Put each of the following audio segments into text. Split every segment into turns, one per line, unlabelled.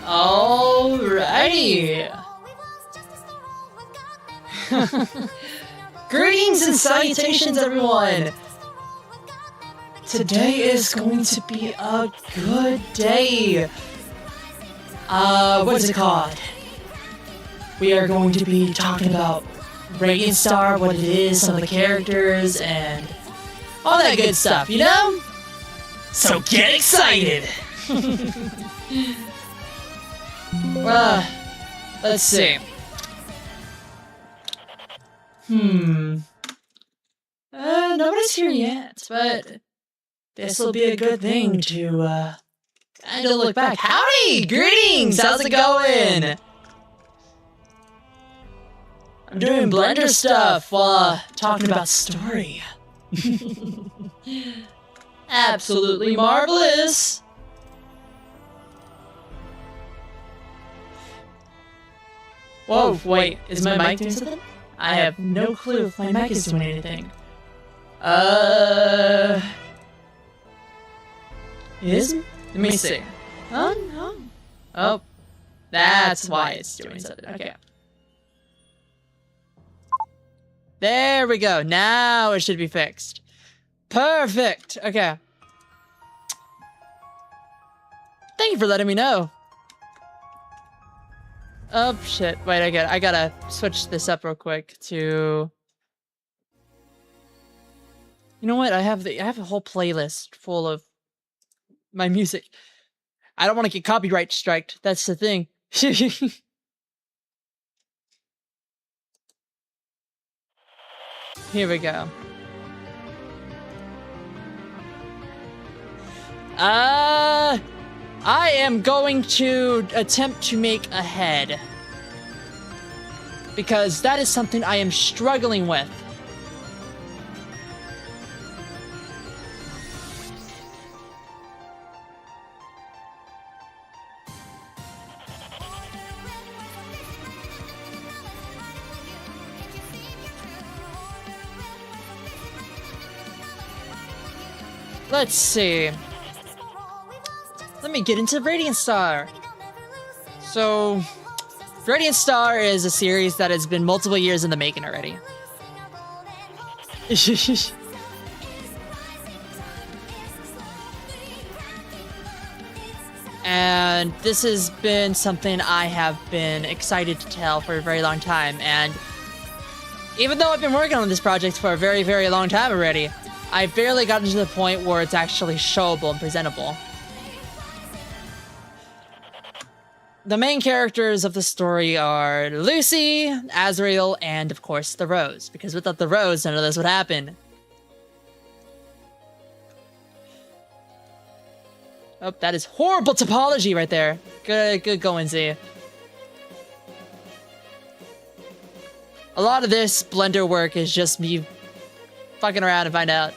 Alrighty. Greetings and salutations, everyone. Today is going to be a good day. What is it called? We are going to be talking about Radiantstar, what it is, some of the characters, and all that good stuff, you know? So get excited! Let's see. Nobody's here yet, but this will be a good thing to, kind of look back. Howdy! Greetings! How's it going? I'm doing Blender stuff while talking about story. Absolutely marvelous! Whoa, wait, is my mic doing something? I have no clue if my mic is doing anything. It isn't? Let me see. Oh, no. Oh, that's why it's doing something. Okay. There we go. Now it should be fixed. Perfect. Okay. Thank you for letting me know. Oh shit! Wait, I gotta switch this up real quick to. You know what? I have a whole playlist full of my music. I don't want to get copyright striked. That's the thing. Here we go. I am going to attempt to make a head. Because that is something I am struggling with. Let's see. Let me get into Radiantstar. So, Radiantstar is a series that has been multiple years in the making already. And this has been something I have been excited to tell for a very long time. And even though I've been working on this project for a very, very long time already, I've barely gotten to the point where it's actually showable and presentable. The main characters of the story are Lucy, Azrael, and of course the Rose, because without the Rose, none of this would happen. Oh, that is horrible topology right there. Good going, Z. A lot of this Blender work is just me fucking around and find out.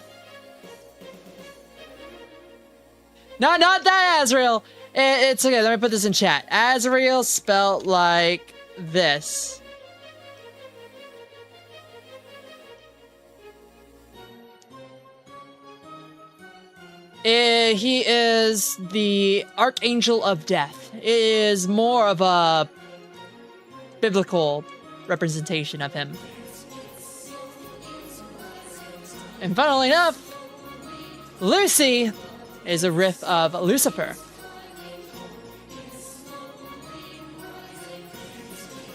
No, not that Azrael! It's okay, let me put this in chat. Azrael spelled like this. He is the Archangel of Death. It is more of a biblical representation of him. And funnily enough, Lucy is a riff of Lucifer.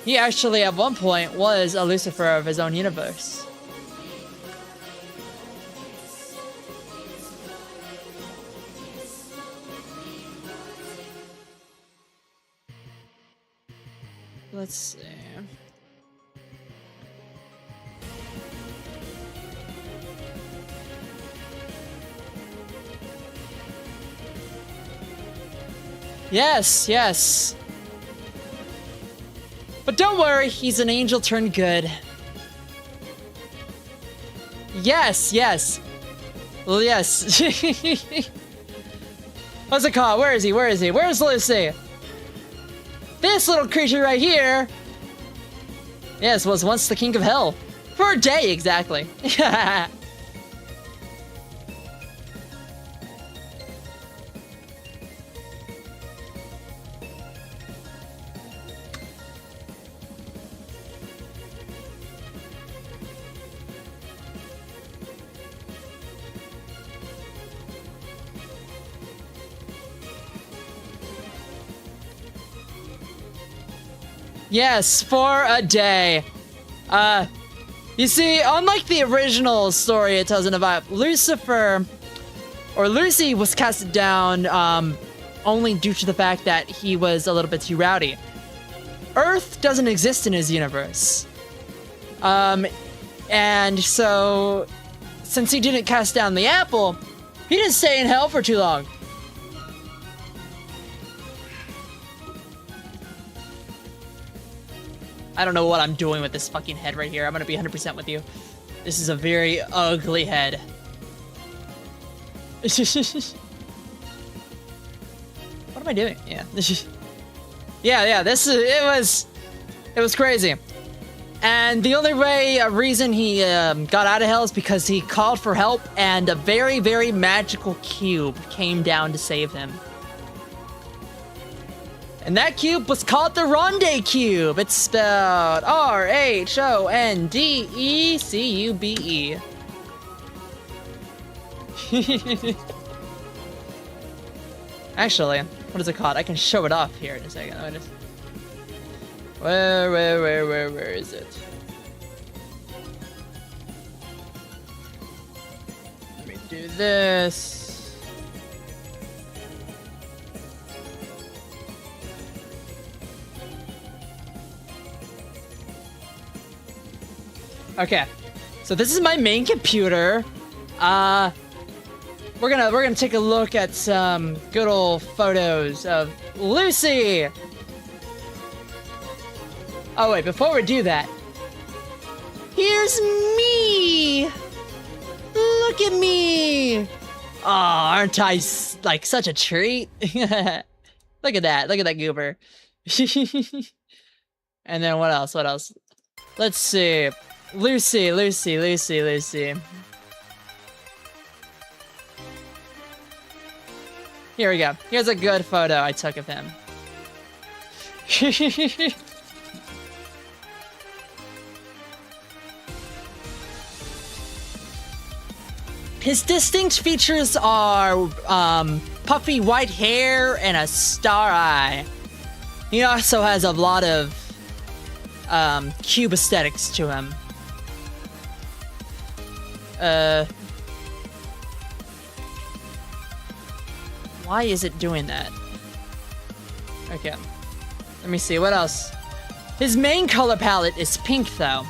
He actually, at one point, was a Lucifer of his own universe. Let's see. Yes, yes. But don't worry, he's an angel turned good. Yes, yes. Well, yes. What's it called? Where is he? Where is he? Where's Lucy? This little creature right here, yes, was once the king of hell. For a day, exactly. Yes, for a day. You see, unlike the original story it tells in about Lucifer, or Lucy was casted down only due to the fact that he was a little bit too rowdy. Earth doesn't exist in his universe. And so, since he didn't cast down the apple, he didn't stay in hell for too long. I don't know what I'm doing with this fucking head right here. I'm gonna be 100% with you. This is a very ugly head. What am I doing? Yeah. Yeah, it was crazy. And the only reason he got out of hell is because he called for help and a very, very magical cube came down to save him. And that cube was called the Ronde Cube. It's spelled R-H-O-N-D-E-C-U-B-E. Actually, what is it called? I can show it off here in a second. Where is it? Let me do this. Okay, so this is my main computer. We're gonna take a look at some good old photos of Lucy. Oh wait, before we do that, here's me. Look at me. Oh, aren't I like such a treat? Look at that. Look at that goober. And then what else? What else? Let's see. Lucy. Here we go. Here's a good photo I took of him. His distinct features are puffy white hair and a star eye. He also has a lot of cube aesthetics to him. Why is it doing that? Okay. Let me see, what else? His main color palette is pink, though.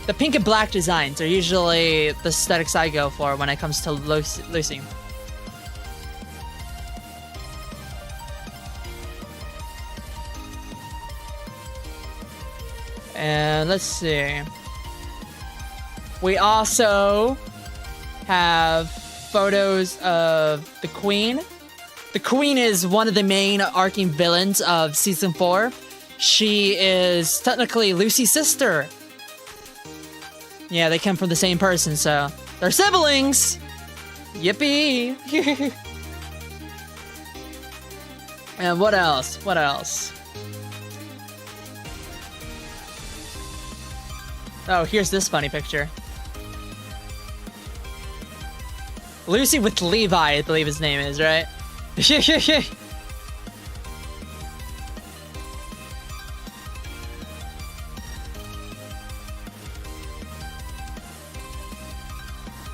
The pink and black designs are usually the aesthetics I go for when it comes to Lucy. And let's see. We also have photos of the Queen. The Queen is one of the main arcing villains of Season 4. She is technically Lucy's sister. Yeah, they come from the same person, so they're siblings! Yippee! And what else? What else? Oh, here's this funny picture. Lucy with Levi, I believe his name is, right?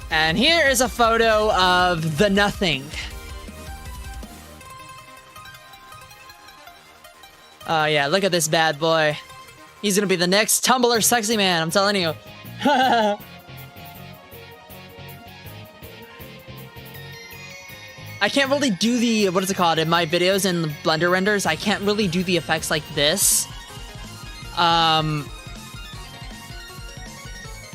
And here is a photo of the Nothing. Oh yeah, look at this bad boy. He's gonna be the next Tumblr sexy man, I'm telling you. I can't really do the, what is it called, in my videos and the Blender renders, I can't really do the effects like this.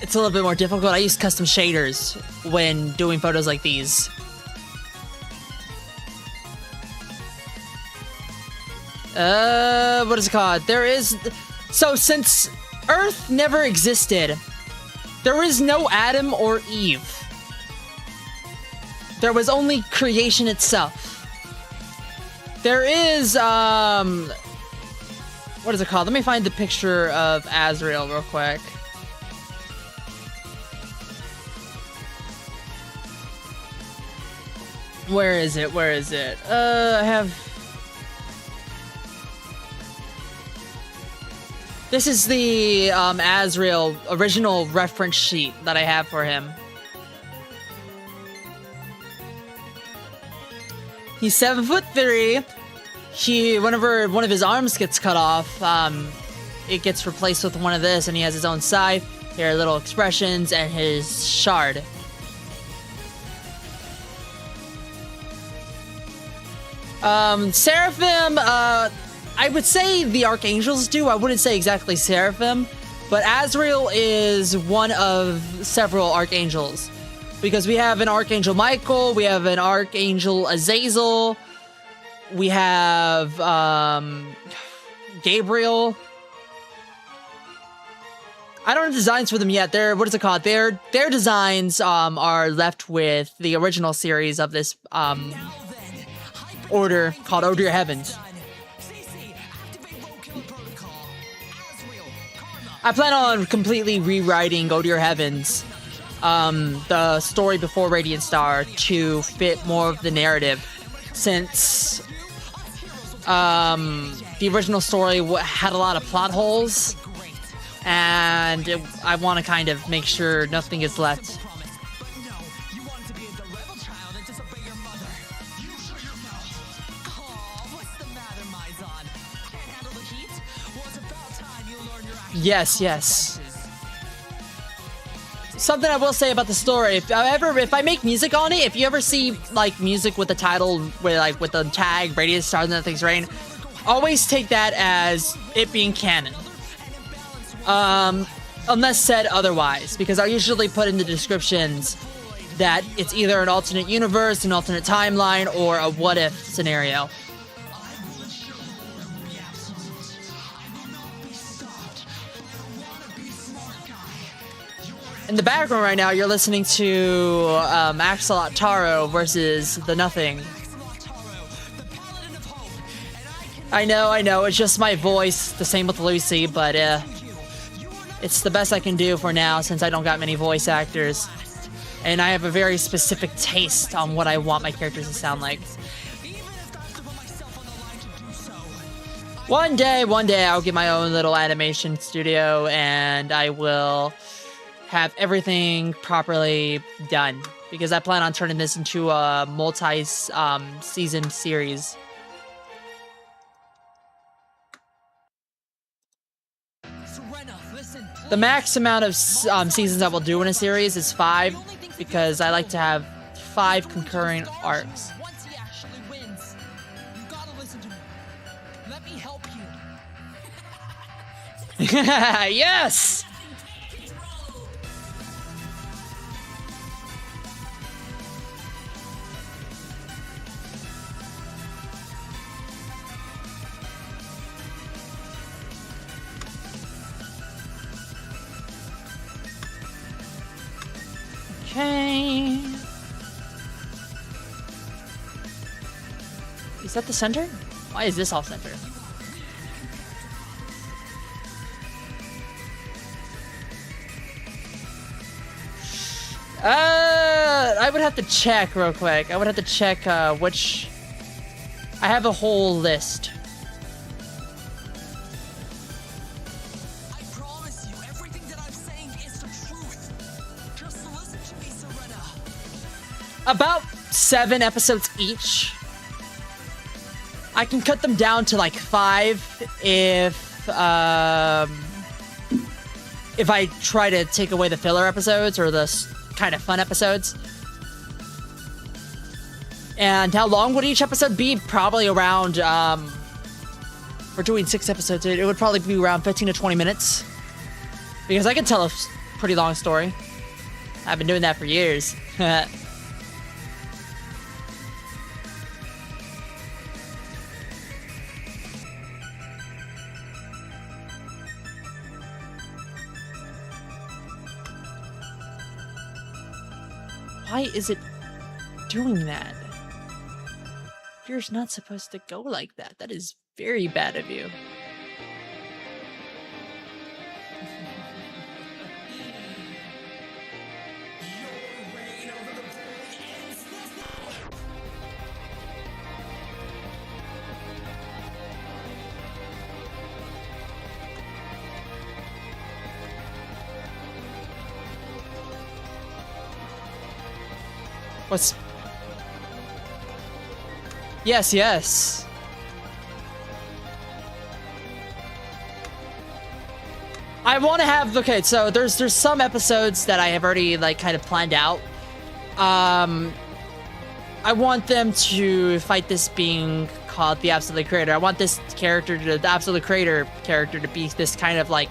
It's a little bit more difficult. I use custom shaders when doing photos like these. What is it called? There is, so since Earth never existed, there is no Adam or Eve. There was only creation itself. There is, what is it called? Let me find the picture of Azrael real quick. Where is it? Where is it? I have... This is the Azrael original reference sheet that I have for him. He's 7'3". Whenever one of his arms gets cut off, it gets replaced with one of this, and he has his own scythe, here are little expressions, and his shard. Seraphim, I would say the archangels do. I wouldn't say exactly Seraphim, but Azrael is one of several archangels. Because we have an Archangel Michael, we have an Archangel Azazel, we have Gabriel. I don't have designs for them yet. What is it called? Their designs are left with the original series of this order called O Dear Heavens. I plan on completely rewriting O Dear Heavens, the story before Radiantstar, to fit more of the narrative, since the original story had a lot of plot holes, and I want to kind of make sure nothing is left. Yes. Something I will say about the story, if I make music on it, if you ever see like music with the title with the tag Radiantstar and Nothing's Rain, always take that as it being canon. Unless said otherwise, because I usually put in the descriptions that it's either an alternate universe, an alternate timeline, or a what if scenario. In the background right now, you're listening to Axolot Taro versus The Nothing. I know, it's just my voice, the same with Lucy, but it's the best I can do for now since I don't got many voice actors. And I have a very specific taste on what I want my characters to sound like. One day I'll get my own little animation studio and I will have everything properly done, because I plan on turning this into a multi-season series. The max amount of seasons I will do in a series is 5, because I like to have 5 concurrent arcs. Yes! Okay. Is that the center? Why is this off center? I would have to check real quick. I would have to check which. I have a whole list. About 7 episodes each. I can cut them down to like 5 if I try to take away the filler episodes or the kind of fun episodes. And how long would each episode be? Probably around, we're doing 6 episodes. It would probably be around 15 to 20 minutes. Because I can tell a pretty long story. I've been doing that for years. Why is it doing that? You're not supposed to go like that. That is very bad of you. What's... Yes, yes. I want to have... Okay, so there's some episodes that I have already, like, kind of planned out. I want them to fight this being called the Absolute Creator. I want this character, the Absolute Creator character, to be this kind of, like,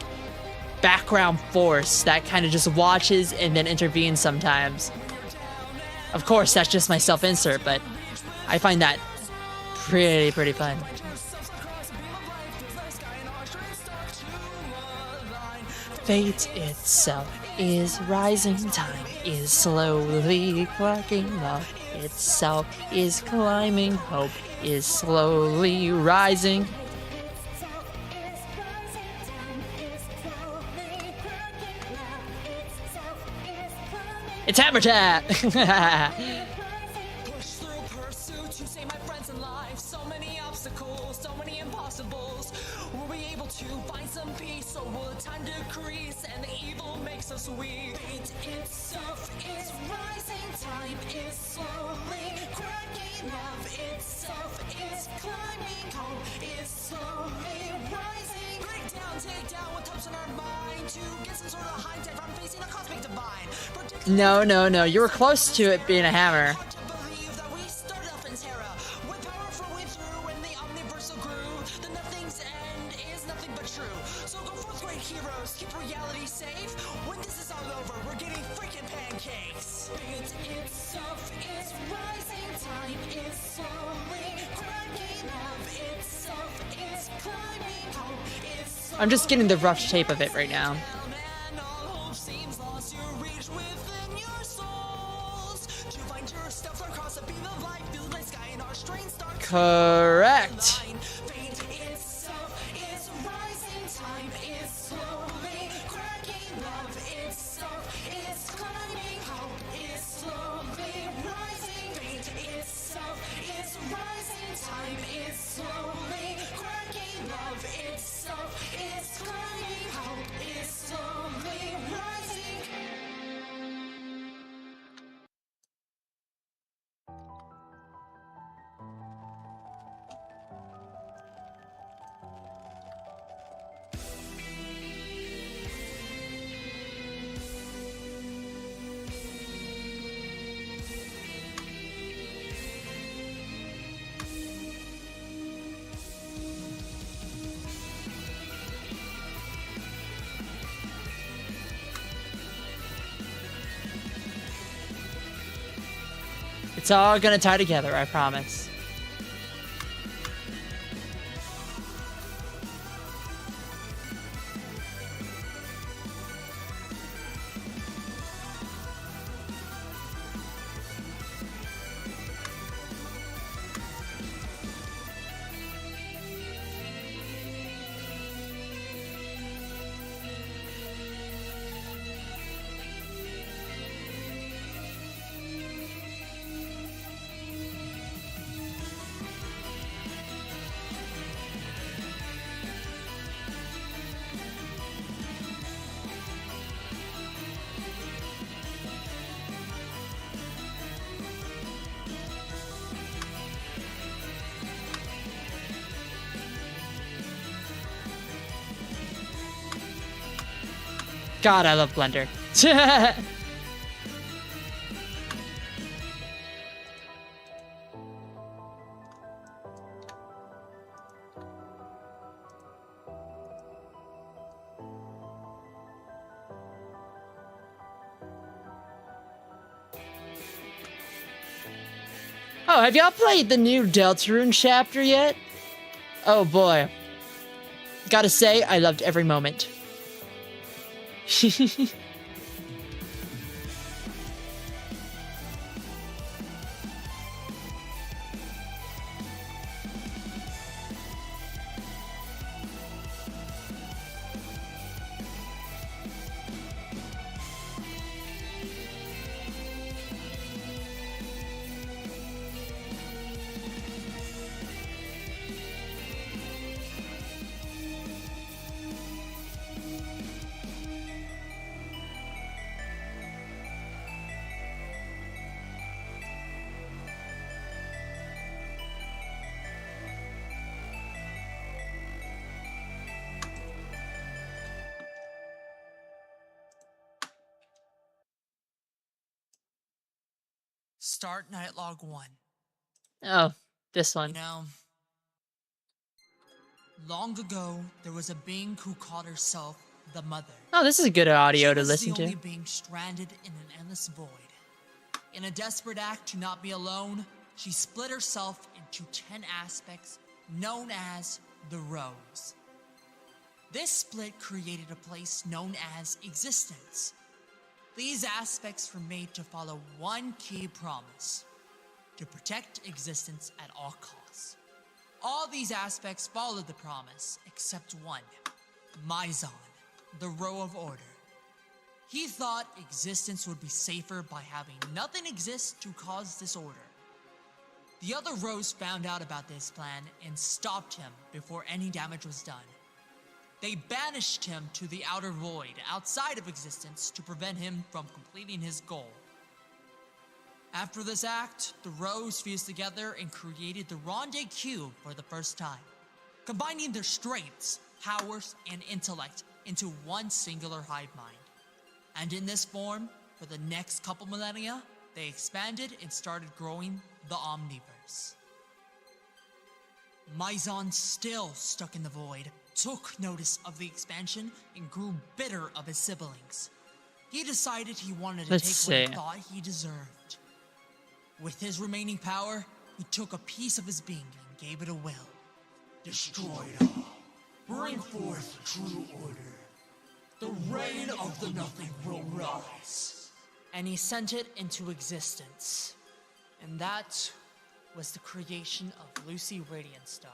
background force that kind of just watches and then intervenes sometimes. Of course, that's just my self-insert, but I find that pretty fun. Fate itself is rising, time is slowly clocking up. Itself is climbing, hope is slowly rising. It's Hammer Chat!
Push through pursuit to save my friends in life. So many obstacles, so many impossibles. We'll be able to find some peace, so will time decrease and the evil makes us weak. Fate itself is rising, time is slowly cracking. Love itself is climbing, hope is slowly rising. Break down, take down what comes in our mind to get some sort of high tech from facing a cosmic divine.
No, you were close to it being a hammer. I'm just getting the rough shape of it right now. Correct. It's all gonna tie together, I promise. God, I love Blender. Oh, have y'all played the new Deltarune chapter yet? Oh boy. Gotta say, I loved every moment.
Start night log 1.
Oh, this
You
one.
know, long ago, there was a being who called herself the Mother.
Oh, this is good audio
She
to
was
listen
the only
to.
being stranded in an endless void. In a desperate act to not be alone, she split herself into 10 aspects known as the Rose. This split created a place known as existence. These aspects were made to follow one key promise: to protect existence at all costs. All these aspects followed the promise, except one: Mizon, the row of order. He thought existence would be safer by having nothing exist to cause disorder. The other rows found out about this plan and stopped him before any damage was done. They banished him to the outer void outside of existence to prevent him from completing his goal. After this act, the rows fused together and created the Rendezvous for the first time, combining their strengths, powers, and intellect into one singular hive mind. And in this form, for the next couple millennia, they expanded and started growing the Omniverse. Mizon, still stuck in the void, took notice of the expansion and grew bitter of his siblings. He decided he wanted to
Let's
take what he
see.
thought he deserved. With his remaining power, he took a piece of his being and gave it a will. Destroy it all. Bring forth true order. The reign of the nothing will rise. And he sent it into existence. And that was the creation of Lucy Radiantstar.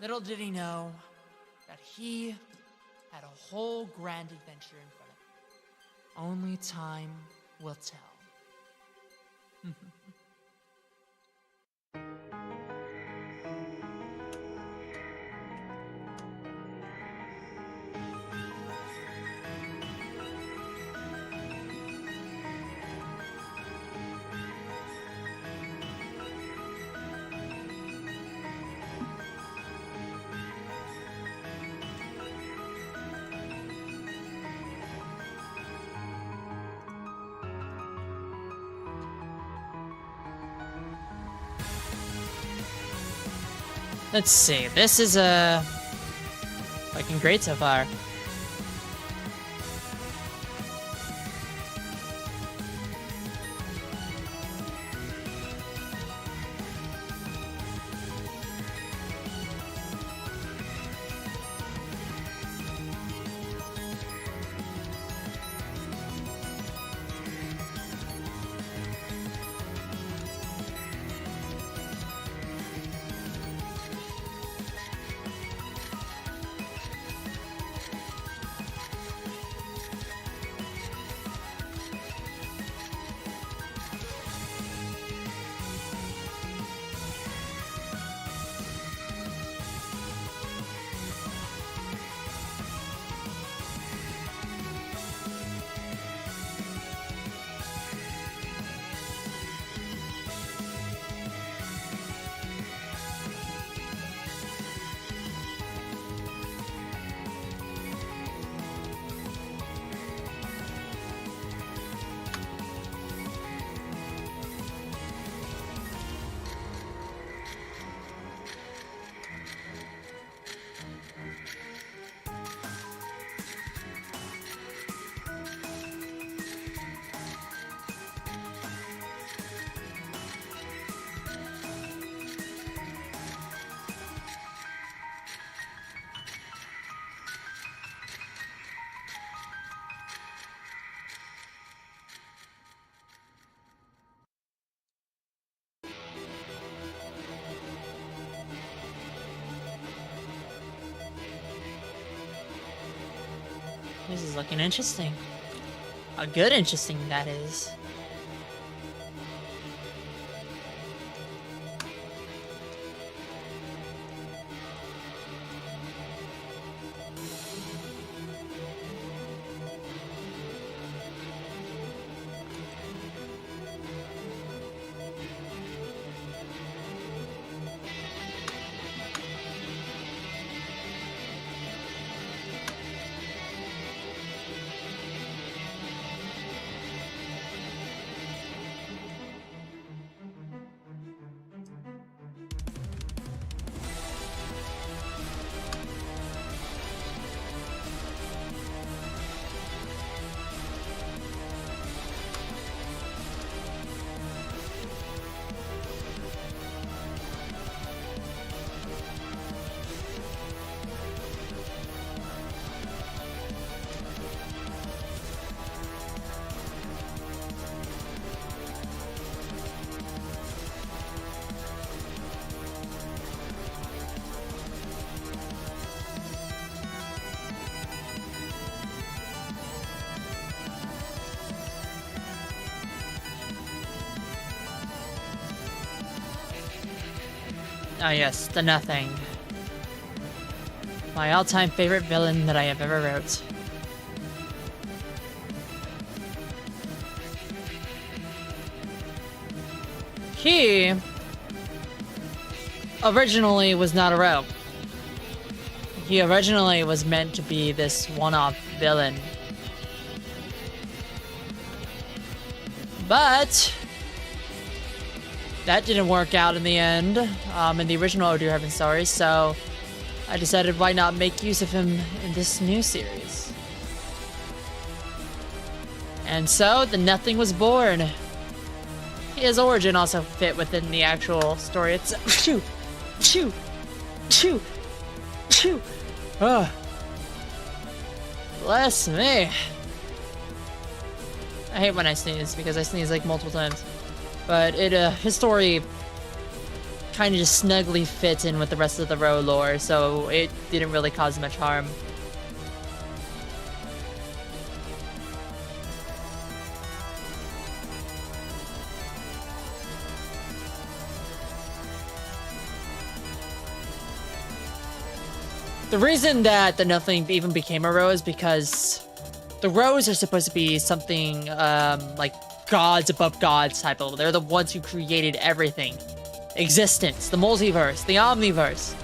Little did he know that he had a whole grand adventure in front of him. Only time will tell.
Let's see. This is fucking great so far. This is looking interesting. A good interesting, that is. Ah, yes, the Nothing. My all-time favorite villain that I have ever wrote. He originally was not a rogue. He originally was meant to be this one-off villain. But that didn't work out in the end, in the original O Dear story, so I decided why not make use of him in this new series. And so, the Nothing was born. His origin also fit within the actual story itself. Shoo! Shoo! Shoo! Shoo! Ugh. Bless me. I hate when I sneeze, because I sneeze like multiple times. But his story kind of just snugly fits in with the rest of the Ro lore, so it didn't really cause much harm. The reason that the Nothing even became a Ro is because the Ros are supposed to be something like gods above gods type of. They're the ones who created everything. Existence, the multiverse, the omniverse.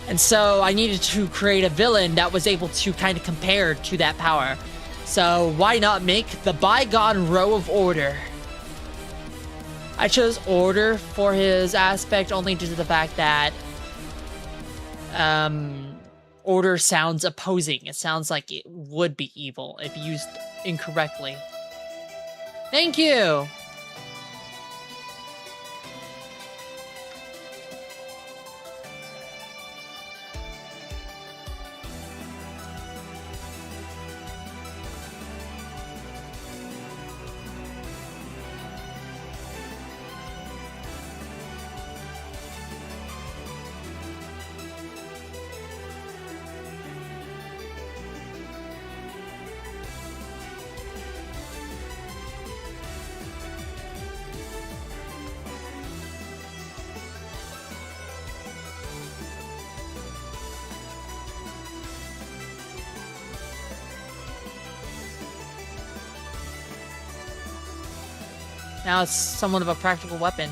And so I needed to create a villain that was able to kind of compare to that power. So why not make the bygone Ro of Order? I chose Order for his aspect only due to the fact that Order sounds opposing. It sounds like it would be evil if used incorrectly. Thank you! Now it's somewhat of a practical weapon.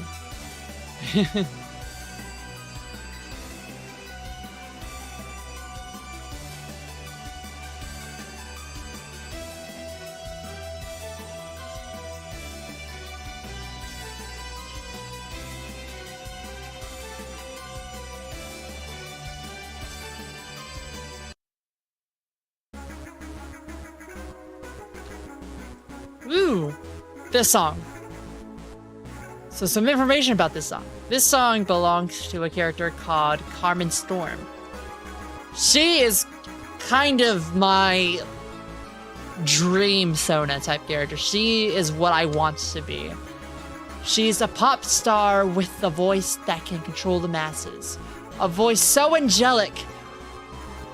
Ooh, this song. So some information about this song. This song belongs to a character called Carmen Storm. She is kind of my dream Sona type character. She is what I want to be. She's a pop star with a voice that can control the masses. A voice so angelic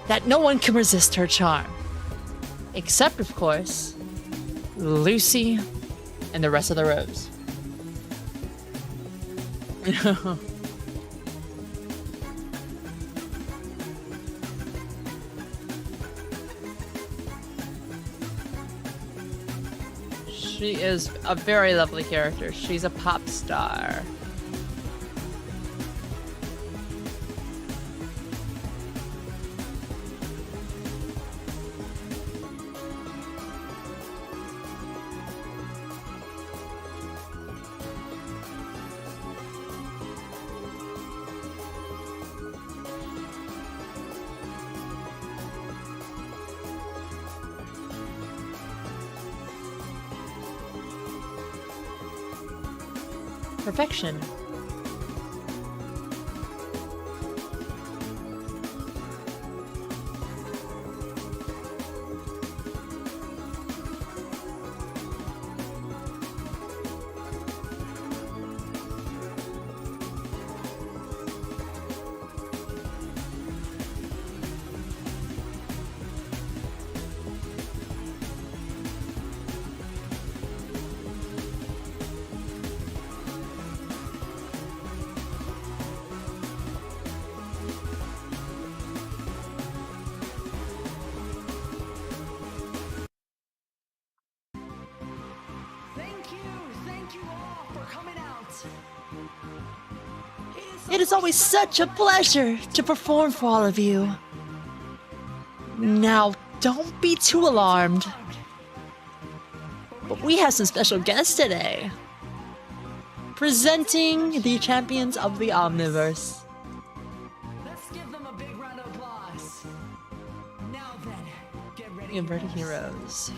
that no one can resist her charm. Except, of course, Lucy and the rest of the Ros. She is a very lovely character. She's a pop star. Perfection. It is always such a pleasure to perform for all of you. Now, don't be too alarmed. But we have some special guests today. Presenting the champions of the Omniverse.
Let's give them a big round of applause. Now then, get ready.
Inverted heroes.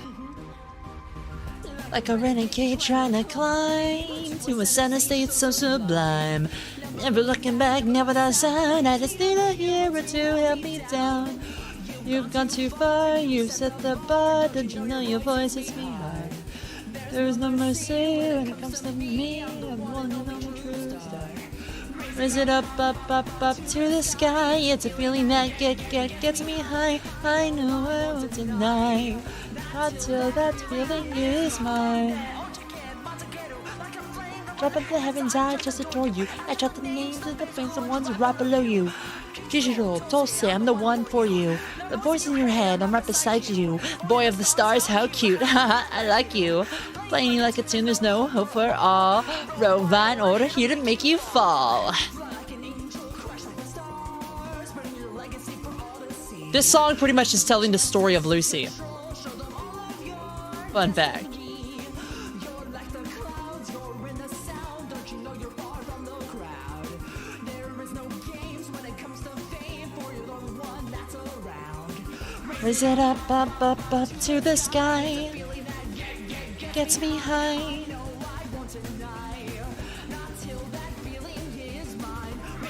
Like a renegade trying to climb to a center state so sublime. Never looking back, never that sound. I just need a hero to help me down. You've gone too far, you've set the bar. Don't you know your voice hits me hard? There is no mercy when it comes to me. I'm one and only true star. Raise it up, up, up, up to the sky. It's a feeling that gets me high. I know I won't deny until that feeling is mine. Drop up the heavens, I just adore you. I shout the names of the flames, the ones right below you. Digital, Dulce, I'm the one for you. The voice in your head, I'm right beside you. Boy of the stars, how cute. Haha, I like you. Playing you like a tune, there's no hope for all. Rovine order here to make you fall. This song pretty much is telling the story of Lucy. Fun fact. Raise it up, up, up, up to the sky. Gets me high.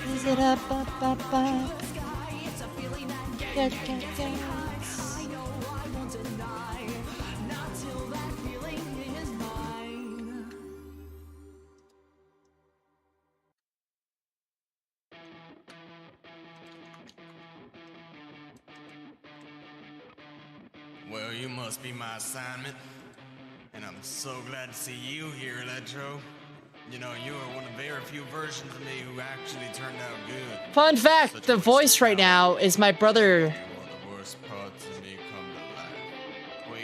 Raise it up, up, up, up. Get.
Well, you must be my assignment, and I'm so glad to see you here, Electro. You know, you are one of the very few versions of me who actually turned out good.
Fun fact, the voice right now is my brother.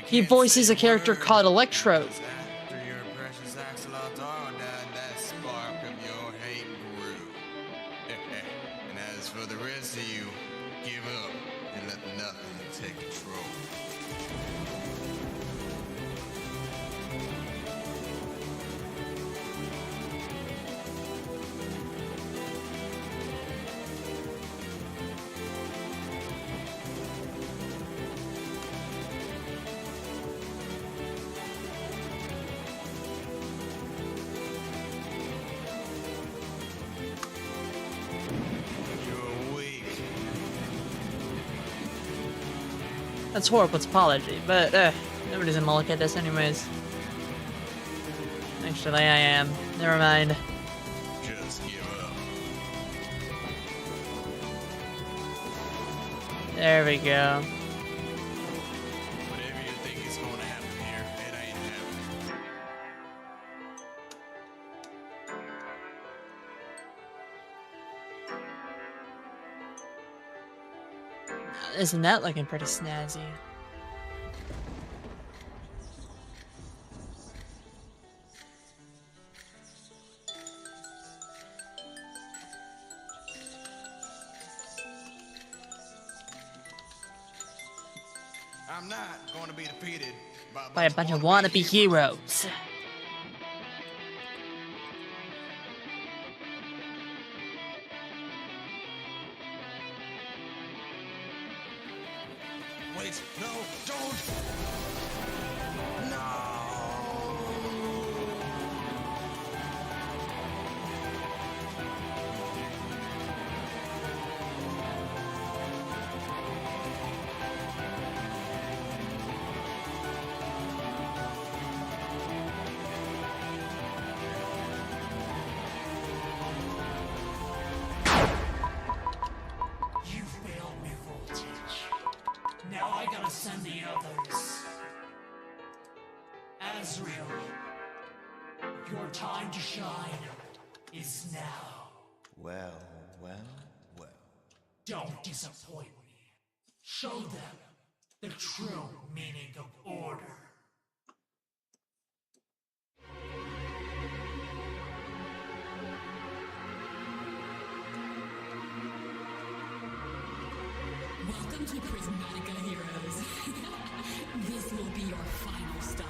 He voices a character called Electro.
And as for the rest of you, give up and let nothing take control.
That's horrible apology, but nobody's gonna look at this anyways. Actually, I am. Never mind.
Just give up.
There we go.
Whatever you think is going to happen here, it ain't happening.
Isn't that looking pretty snazzy?
I'm not going to be defeated
By a bunch of wannabe heroes.
Wait, no, don't! No!
You failed me, Voltage. Now I gotta send the others. Azrael, your time to shine is now.
Well.
Don't disappoint me. Show them the true meaning of order. to Prismatica heroes. This will be your final stop.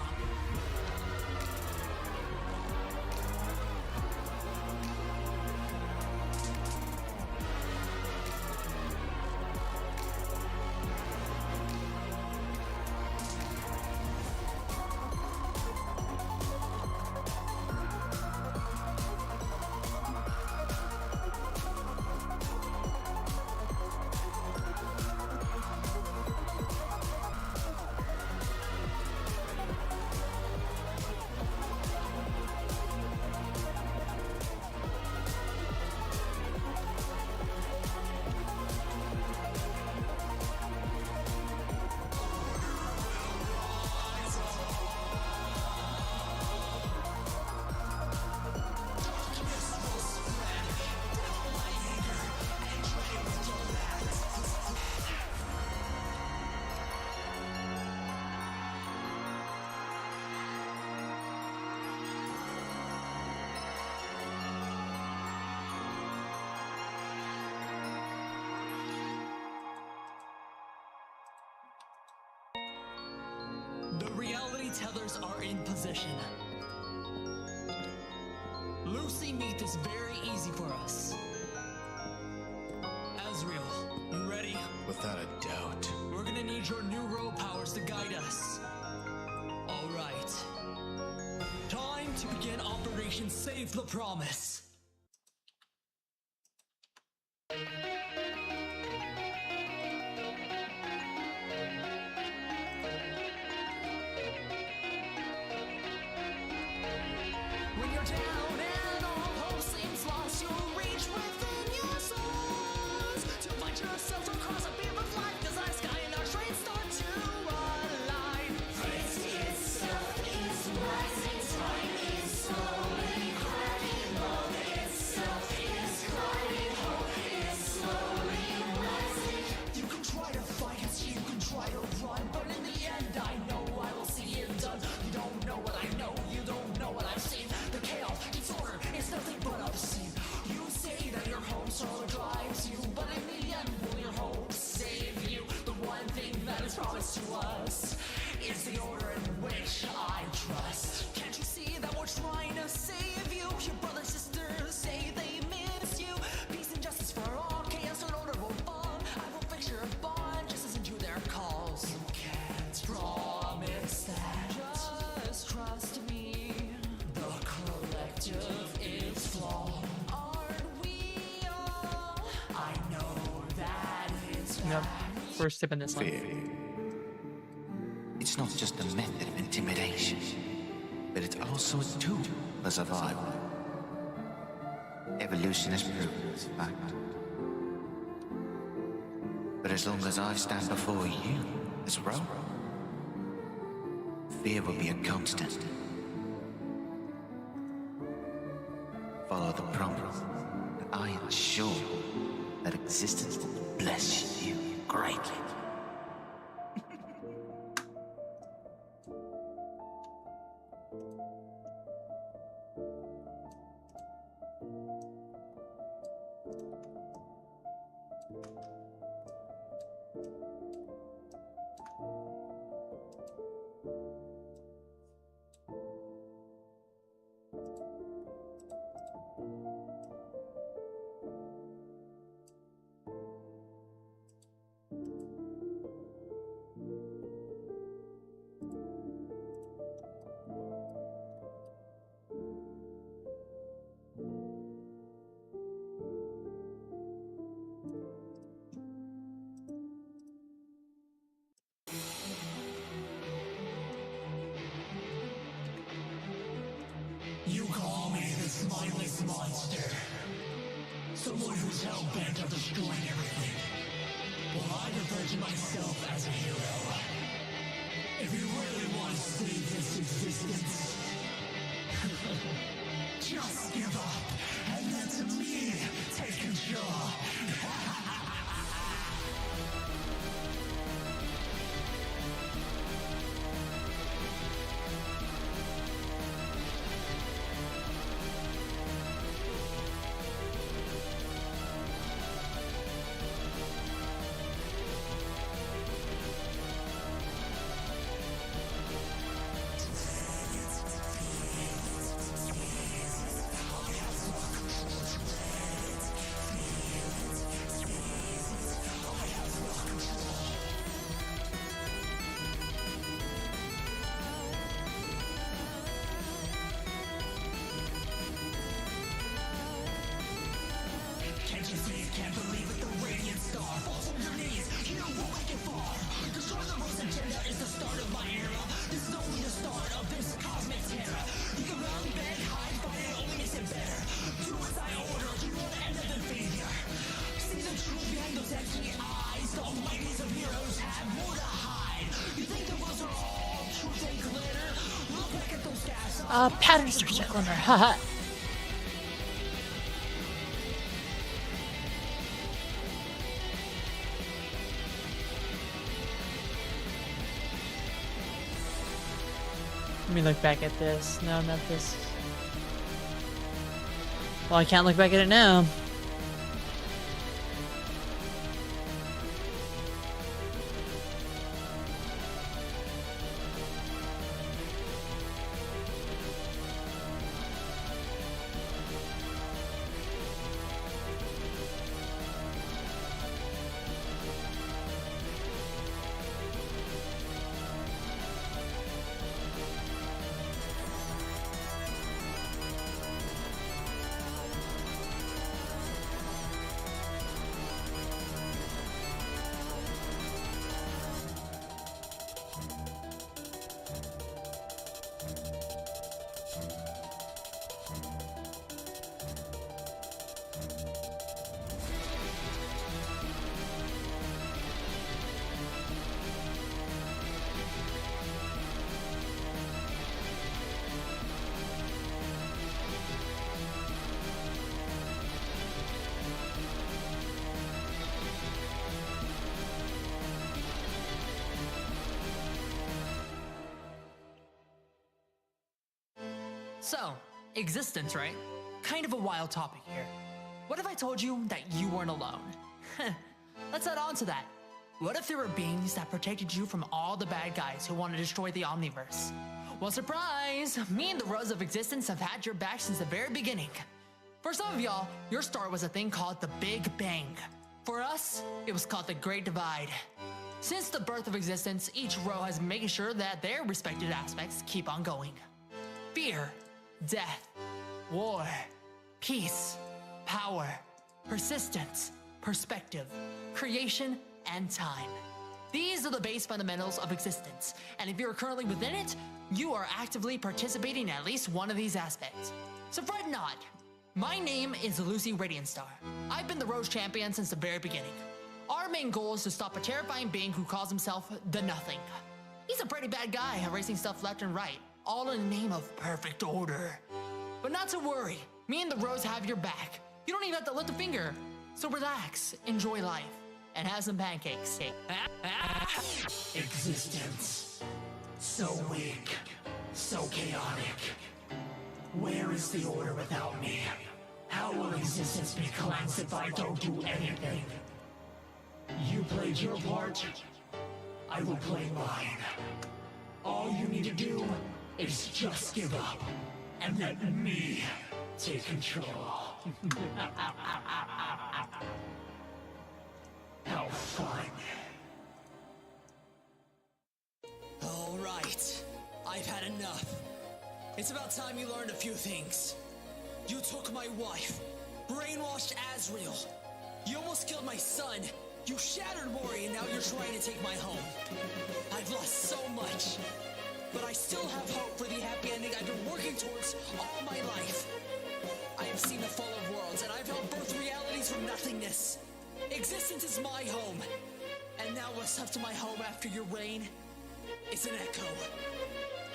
The reality tethers are in position. Lucy made this very easy for us. Azrael, you ready?
Without a doubt.
We're gonna need your new road powers to guide us. All right. Time to begin Operation Save the Promise. When you're down and all hope seems lost, you'll reach within your souls to find yourself across a beam of light. Design sky and our trains start to align. Fate itself is rising, time is slowly cracking, love itself is gliding, hope is slowly rising. You can try to fight us, you can try to run, but in the end I know I will see it done. You don't know what I know, you don't know what I've seen. The chaos, disorder, it's nothing but obscene. You say that your home solo drives you, but in the end, will your hope save you? The one thing that is promised to us is the order in which I trust. Can't you see that we're trying to save you? Your brothers, sisters say they miss you. Peace and justice for all, chaos and order will fall. I will fix your bond, just listen to their calls. You can't promise that. Just trust me. The collective is flawed. Aren't we all? I know that it's
Yep. First tip in this one.
Fear. It's not just a method of intimidation, but it's also a tool for survival. Evolution has proven this fact. But as long as I stand before you as well, fear will be a constant. Follow the promise, and I ensure that existence will bless you greatly.
You call me this mindless monster. Someone who's hell-bent on destroying everything. Well, I refer to myself as a hero. If you really want to save this existence, just give up and let me take control. Can't believe it, the Radiantstar. Fall from your knees, you won't make it far. Destroy the Rose agenda is the start of my era. This is only the start of this cosmic terror. You can run, beg, hide, but it only makes it better. Do as I order, you won't end up in failure. See the truth behind those empty eyes. The mightiest of heroes have more to hide. You think the worlds are all truth and glitter? Look back at those guys.
Patterns are circling her. Haha. Let me look back at this. No, not this. Well, I can't look back at it now.
So, existence, right? Kind of a wild topic here. What if I told you that you weren't alone? Let's add on to that. What if there were beings that protected you from all the bad guys who want to destroy the Omniverse? Well, surprise! Me and the Rose of Existence have had your back since the very beginning. For some of y'all, your start was a thing called the Big Bang. For us, it was called the Great Divide. Since the birth of existence, each row has been making sure that their respective aspects keep on going. Fear, death, war, peace, power, persistence, perspective, creation, and time. These are the base fundamentals of existence, and if you're currently within it, you are actively participating in at least one of these aspects. So fret not. My name is Lucy Radiantstar. I've been the Rose Champion since the very beginning. Our main goal is to stop a terrifying being who calls himself the Nothing. He's a pretty bad guy, erasing stuff left and right, all in the name of perfect order. But not to worry, me and the Rose have your back. You don't even have to lift a finger. So relax, enjoy life, and have some pancakes.
Existence. So weak. So chaotic. Where is the order without me? How will existence be cleansed if I don't do anything? You played your part. I will play mine. All you need to do is just give up and let me take control. How fun.
All right, I've had enough. It's about time you learned a few things. You took my wife, brainwashed Azrael. You almost killed my son. You shattered Mori, and now you're trying to take my home. I've lost so much, but I still have hope for the happy ending I've been working towards all my life. I have seen the fall of worlds, and I've helped birth realities from nothingness. Existence is my home, and now what's left of my home after your reign is an echo.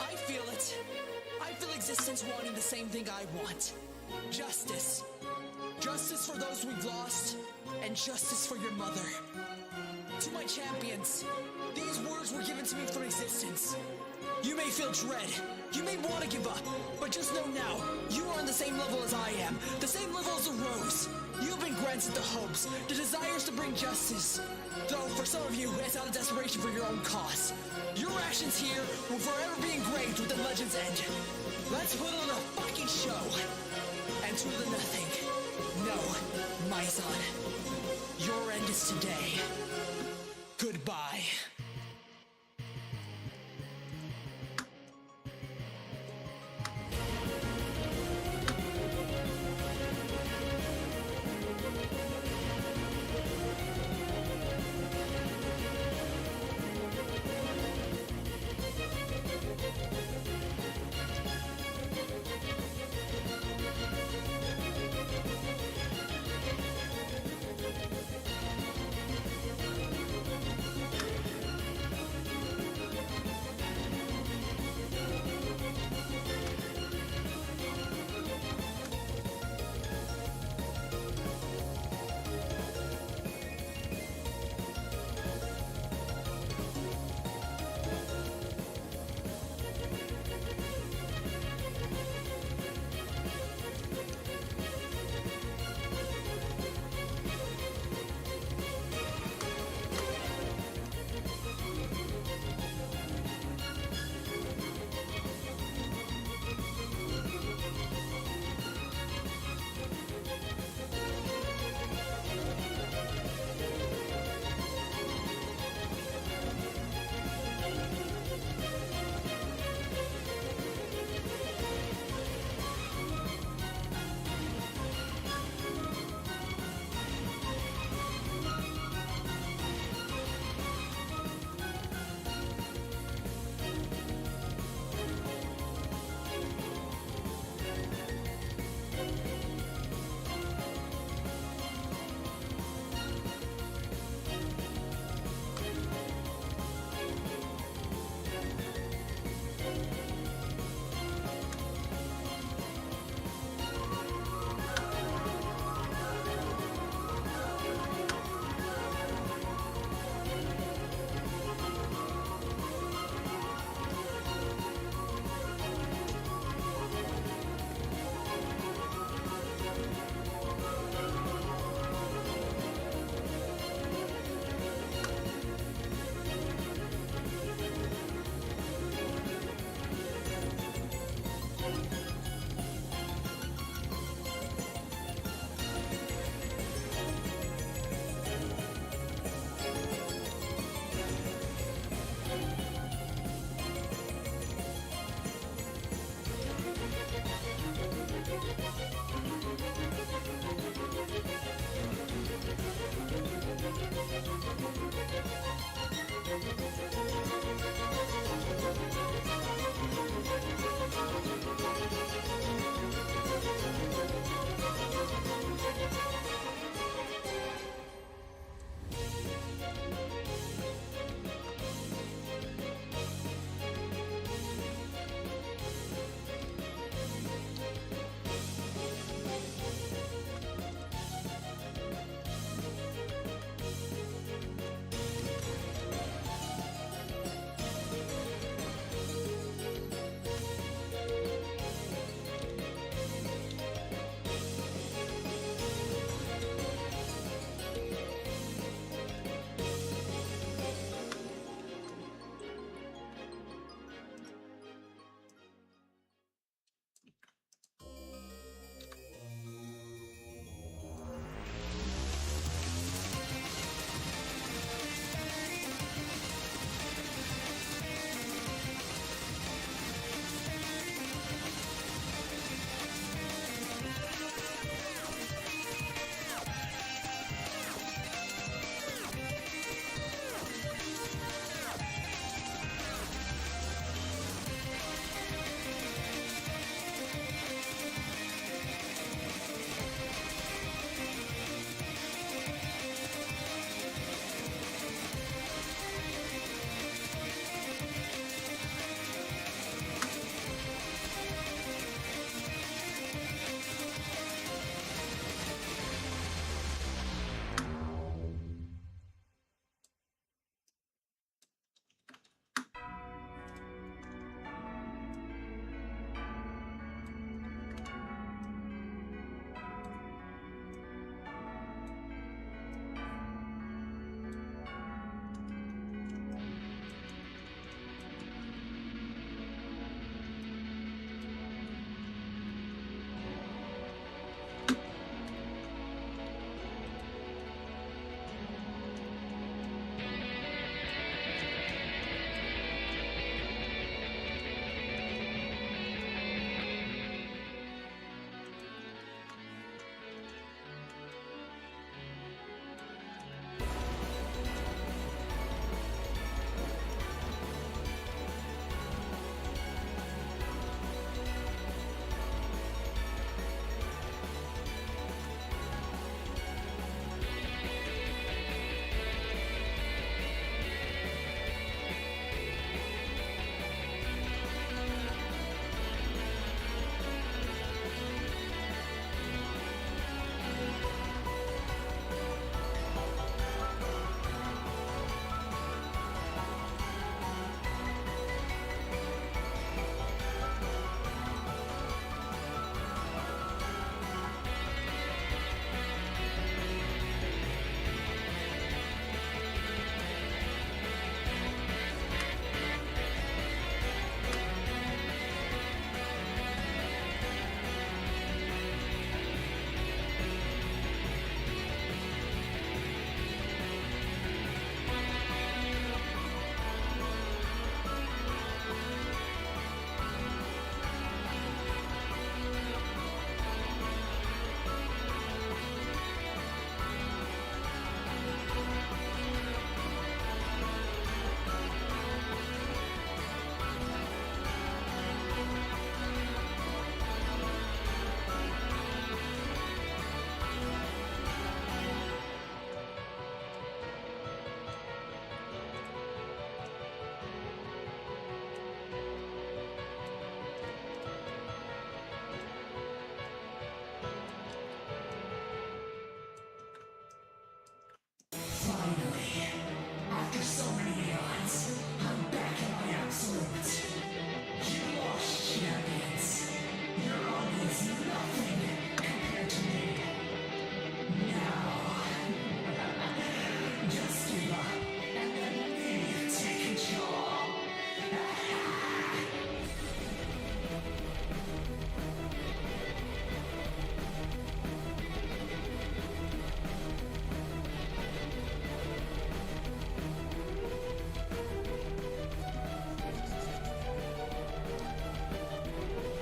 I feel it. I feel existence wanting the same thing I want. Justice. Justice for those we've lost, and justice for your mother. To my champions, these words were given to me from existence. You may feel dread, you may want to give up, but just know now, you are on the same level as I am, the same level as the Rose. You've been granted the hopes, the desires to bring justice. Though for some of you, it's out of desperation for your own cause. Your actions here will forever be engraved with the legend's end. Let's put on a fucking show. And to the Nothing, no, my son, your end is today. Goodbye.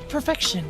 perfection.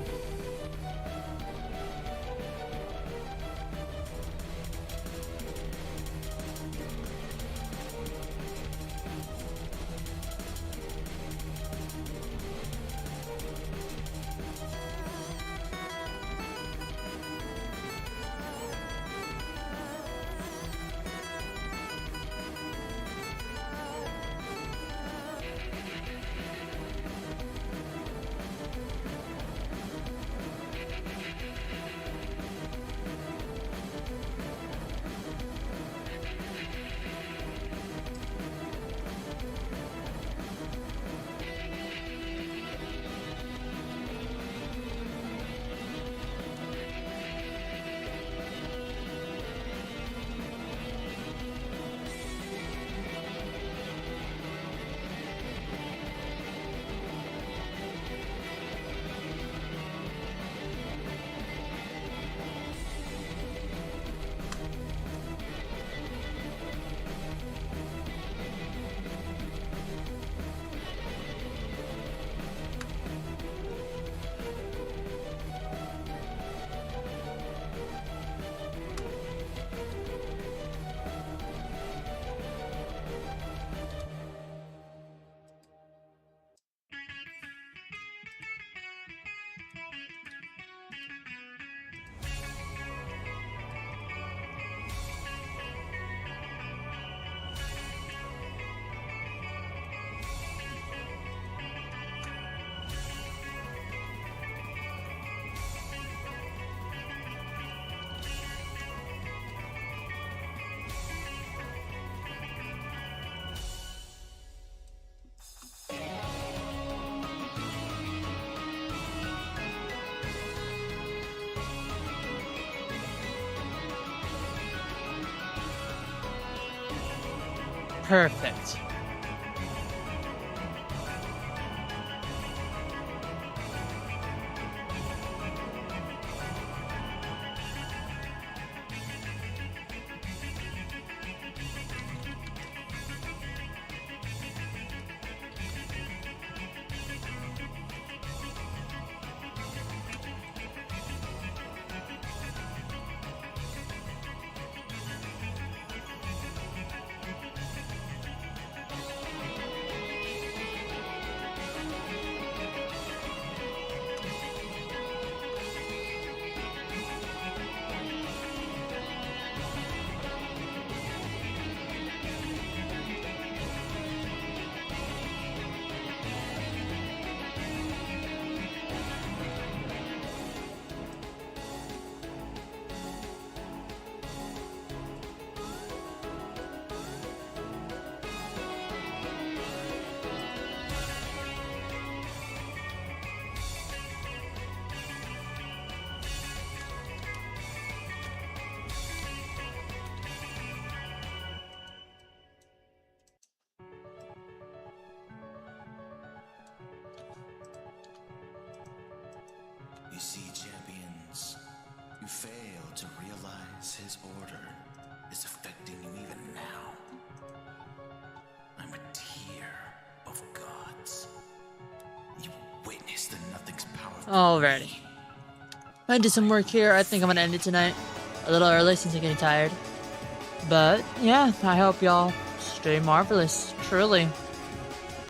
Perfect.
You see, champions, you fail to realize his order is affecting you even now. I'm a tier of gods. You witness the nothing's power.
Alrighty. I did some work here. I think I'm gonna end it tonight. A little early since I'm getting tired. But yeah, I hope y'all stay marvelous. Truly.